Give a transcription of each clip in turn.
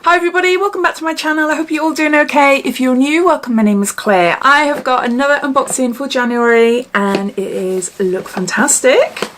Hi everybody, welcome back to my channel. I hope you're all doing okay. If you're new, welcome. My name is Claire. I have got another unboxing for January and it is Lookfantastic.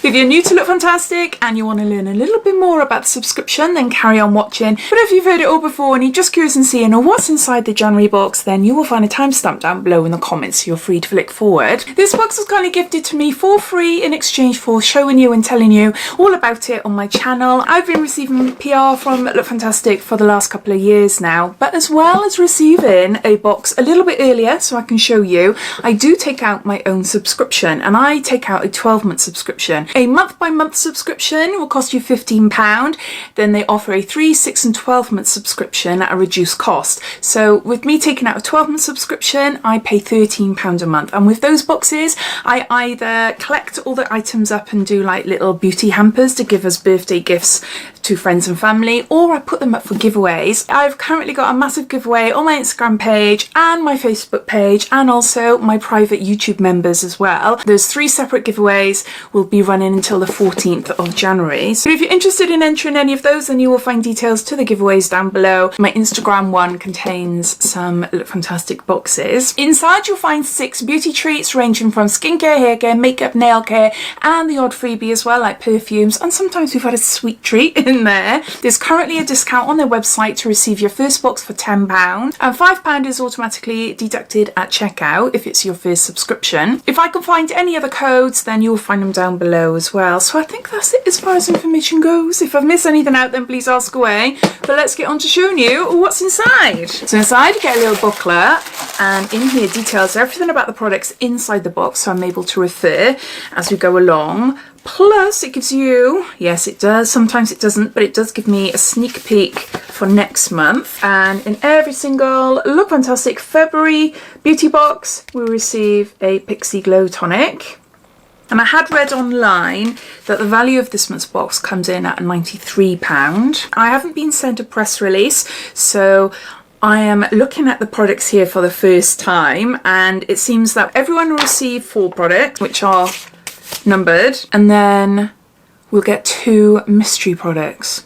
If you're new to Lookfantastic and you want to learn a little bit more about the subscription, then carry on watching. But if you've heard it all before and you're just curious and seeing what's inside the January box, then you will find a timestamp down below in the comments, so you're free to flick forward. This box was kindly gifted to me for free in exchange for showing you and telling you all about it on my channel. I've been receiving PR from Lookfantastic for the last couple of years now, but as well as receiving a box a little bit earlier so I can show you, I do take out my own subscription, and I take out a 12-month subscription. A month-by-month subscription will cost you £15. Then they offer a 3, 6 and 12-month subscription at a reduced cost. So with me taking out a 12-month subscription, I pay £13 a month. And with those boxes, I either collect all the items up and do like little beauty hampers to give as birthday gifts to friends and family, or I put them up for giveaways. I've currently got a massive giveaway on my Instagram page and my Facebook page, and also my private YouTube members as well. There's 3 separate giveaways. We'll be running until the 14th of January. So if you're interested in entering any of those, then you will find details to the giveaways down below. My Instagram one contains some Lookfantastic boxes. Inside you'll find 6 beauty treats ranging from skincare, hair care, makeup, nail care, and the odd freebie as well, like perfumes, and sometimes we've had a sweet treat in there. There's currently a discount on their website to receive your first box for £10, and £5 is automatically deducted at checkout if it's your first subscription. If I can find any other codes, then you'll find them down below as well. So I think that's it as far as information goes. If I've missed anything out, then please ask away. But let's get on to showing you what's inside. So inside you get a little booklet, and in here details everything about the products inside the box, so I'm able to refer as we go along. Plus it gives you, yes it does, sometimes it doesn't, but it does give me a sneak peek for next month. And in every single Lookfantastic February beauty box we receive a Pixie Glow Tonic. And I had read online that the value of this month's box comes in at £93. I haven't been sent a press release, so I am looking at the products here for the first time, and it seems that everyone will receive 4 products, which are numbered, and then we'll get 2 mystery products.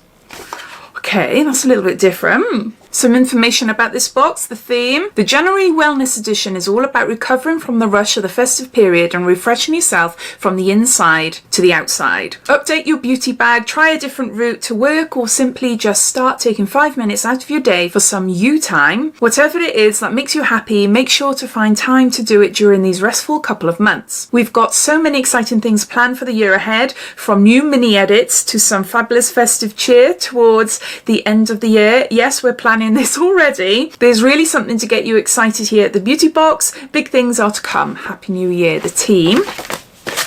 Okay, that's a little bit different. Some information about this box, the theme. The January Wellness Edition is all about recovering from the rush of the festive period and refreshing yourself from the inside to the outside. Update your beauty bag, try a different route to work, or simply just start taking 5 minutes out of your day for some you time. Whatever it is that makes you happy, make sure to find time to do it during these restful couple of months. We've got so many exciting things planned for the year ahead, from new mini edits to some fabulous festive cheer towards the end of the year. Yes, we're planning this already. There's really something to get you excited here at the beauty box. Big things are to come. Happy New Year, the team.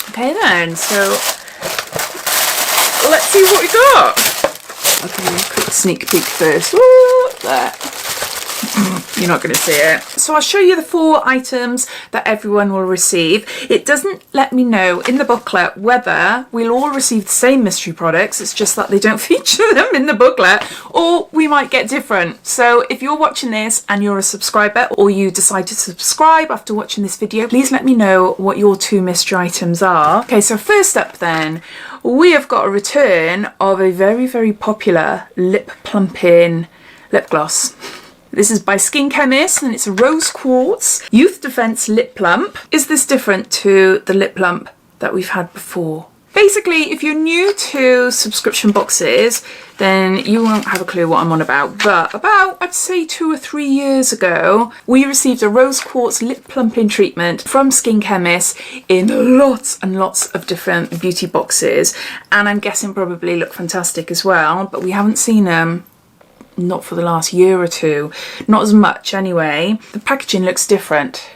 Okay then, so let's see what we got. Okay, quick sneak peek first. Ooh, there. You're not going to see it. So I'll show you the 4 items that everyone will receive. It doesn't let me know in the booklet whether we'll all receive the same mystery products. It's just that they don't feature them in the booklet, or we might get different. So if you're watching this and you're a subscriber, or you decide to subscribe after watching this video, please let me know what your 2 mystery items are. Okay, so first up then, we have got a return of a very, very popular lip plumping lip gloss. This is by Skin Chemist, and it's a Rose Quartz Youth Defense Lip Plump. Is this different to the lip plump that we've had before? Basically, if you're new to subscription boxes, then you won't have a clue what I'm on about. But about, I'd say 2 or 3 years ago, we received a Rose Quartz lip plumping treatment from Skin Chemist in lots and lots of different beauty boxes. And I'm guessing probably Lookfantastic as well, but we haven't seen them. Not for the last year or 2, not as much anyway. The packaging looks different,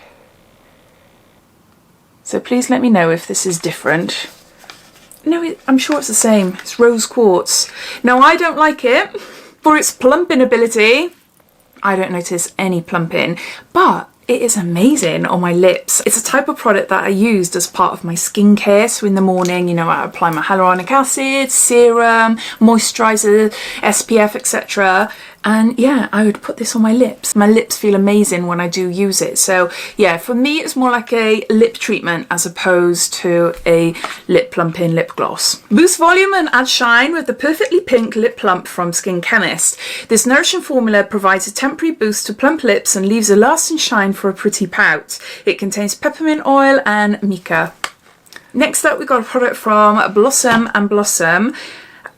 so please let me know if this is different. No, I'm sure it's the same. It's Rose Quartz. Now I don't like it for its plumping ability. I don't notice any plumping, but it is amazing on my lips. It's a type of product that I used as part of my skincare. So in the morning, you know, I apply my hyaluronic acid, serum, moisturizer, SPF, etc. And yeah, I would put this on my lips. My lips feel amazing when I do use it. So yeah, for me, it's more like a lip treatment as opposed to a lip plumping lip gloss. Boost volume and add shine with the Perfectly Pink Lip Plump from Skin Chemist. This nourishing formula provides a temporary boost to plump lips and leaves a lasting shine for a pretty pout. It contains peppermint oil and mica. Next up, we got a product from Blossom and Blossom,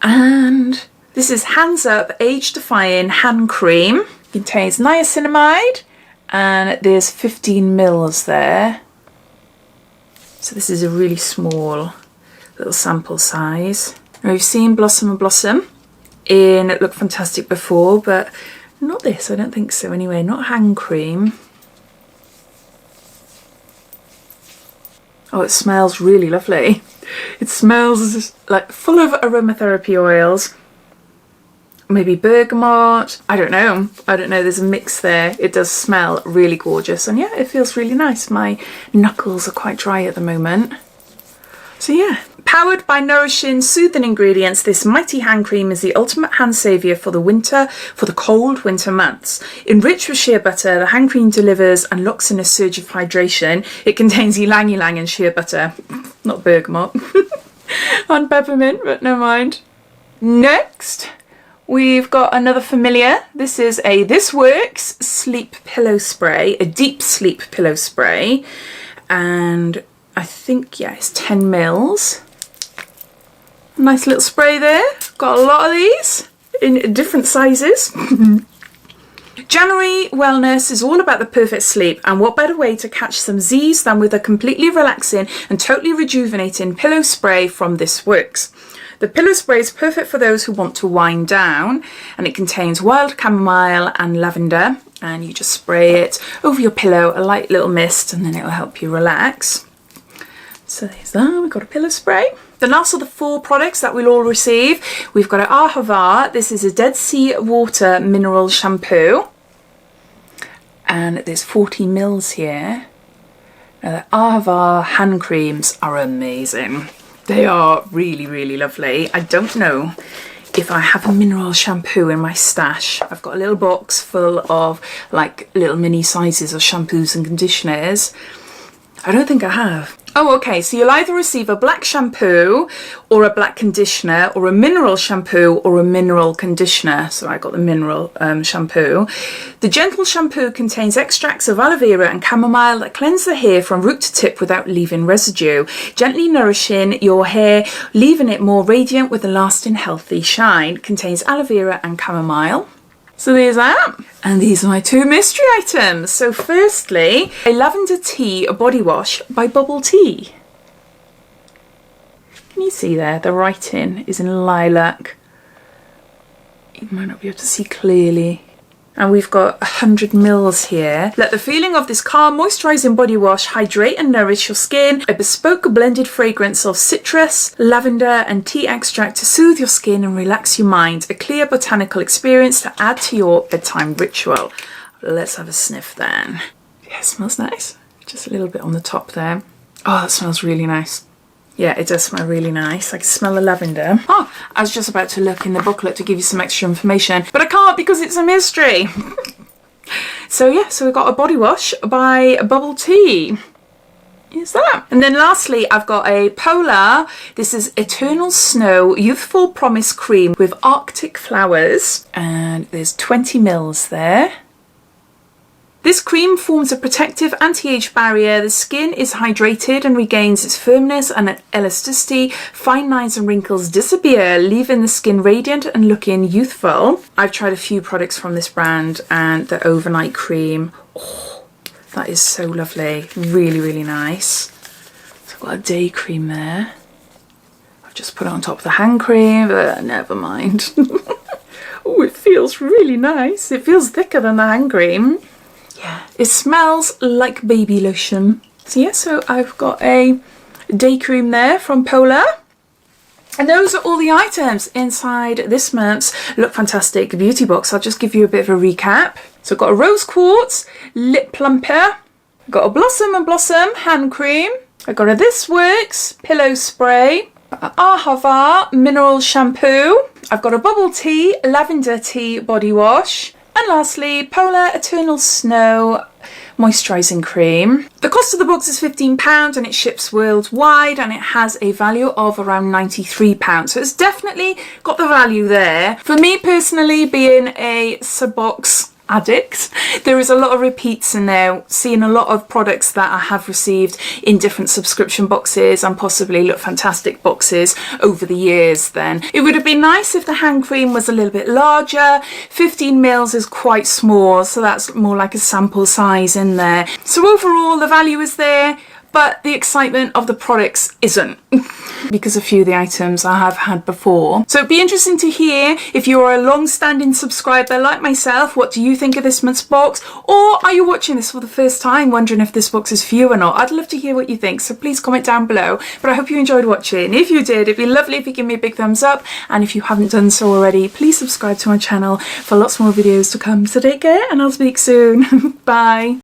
and this is Hands Up Age Defying Hand Cream. It contains niacinamide, and there's 15 mils there. So this is a really small little sample size. Now, we've seen Blossom and Blossom in Lookfantastic before, but not this, I don't think so anyway, not hand cream. Oh, it smells really lovely. It smells like full of aromatherapy oils. Maybe bergamot, I don't know, there's a mix there. It does smell really gorgeous, and yeah, it feels really nice. My knuckles are quite dry at the moment. So yeah, powered by nourishing, soothing ingredients, this mighty hand cream is the ultimate hand saviour for the cold winter months. Enriched with shea butter, the hand cream delivers and locks in a surge of hydration. It contains ylang ylang and shea butter, not bergamot, and peppermint, but never mind. Next, we've got another familiar. This is a This Works sleep pillow spray, a deep sleep pillow spray, and I think, yeah, it's 10 mils. Nice little spray there. Got a lot of these in different sizes. January wellness is all about the perfect sleep, and what better way to catch some Z's than with a completely relaxing and totally rejuvenating pillow spray from This Works. The pillow spray is perfect for those who want to wind down, and it contains wild chamomile and lavender, and you just spray it over your pillow, a light little mist, and then it will help you relax. So there's that, we've got a pillow spray. The last of the 4 products that we'll all receive, we've got an Ahava. This is a Dead Sea Water Mineral Shampoo, and there's 40 mils here. Now, the Ahava hand creams are amazing. They are really, really lovely. I don't know if I have a mineral shampoo in my stash. I've got a little box full of like little mini sizes of shampoos and conditioners. I don't think I have. Oh, okay, so you'll either receive a black shampoo or a black conditioner, or a mineral shampoo or a mineral conditioner. So I got the mineral shampoo. The gentle shampoo contains extracts of aloe vera and chamomile that cleanse the hair from root to tip without leaving residue, gently nourishing your hair, leaving it more radiant with a lasting healthy shine. It contains aloe vera and chamomile. So there's that. And these are my 2 mystery items. So firstly, a lavender tea body wash by Bubble Tea. Can you see there? The writing is in lilac. You might not be able to see clearly. And we've got 100 mils here. Let the feeling of this calm, moisturising body wash hydrate and nourish your skin. A bespoke blended fragrance of citrus, lavender and tea extract to soothe your skin and relax your mind. A clear botanical experience to add to your bedtime ritual. Let's have a sniff then. Yeah, it smells nice. Just a little bit on the top there. Oh, that smells really nice. Yeah, it does smell really nice. I can smell the lavender. Oh, I was just about to look in the booklet to give you some extra information, but I can't because it's a mystery. So yeah, so we've got a body wash by Bubble Tea. Is that? And then lastly, I've got a Polar. This is Eternal Snow Youthful Promise Cream with Arctic flowers, and there's 20 mils there. This cream forms a protective anti-age barrier. The skin is hydrated and regains its firmness and elasticity. Fine lines and wrinkles disappear, leaving the skin radiant and looking youthful. I've tried a few products from this brand, and the overnight cream, oh, that is so lovely. Really, really nice. So I've got a day cream there. I've just put it on top of the hand cream, but never mind. Oh, it feels really nice. It feels thicker than the hand cream. Yeah, it smells like baby lotion. So yeah, so I've got a day cream there from Polar. And those are all the items inside this month's Lookfantastic beauty box. I'll just give you a bit of a recap. So I've got a Rose Quartz Lip Plumper. I've got a Blossom and Blossom hand cream. I've got a This Works pillow spray. Ahava mineral shampoo. I've got a Bubble Tea lavender tea body wash. And lastly, Polar Eternal Snow moisturising cream. The cost of the box is £15 and it ships worldwide, and it has a value of around £93. So it's definitely got the value there. For me personally, being a sub-box addict, there is a lot of repeats in there, seeing a lot of products that I have received in different subscription boxes and possibly Lookfantastic boxes over the years. Then it would have been nice if the hand cream was a little bit larger. 15 mils is quite small, so that's more like a sample size in there. So overall the value is there, but the excitement of the products isn't, because a few of the items I have had before. So it'd be interesting to hear if you're a long-standing subscriber like myself, what do you think of this month's box? Or are you watching this for the first time wondering if this box is for you or not? I'd love to hear what you think, so please comment down below. But I hope you enjoyed watching. If you did, it'd be lovely if you give me a big thumbs up, and if you haven't done so already, please subscribe to my channel for lots more videos to come. So take care, and I'll speak soon. Bye.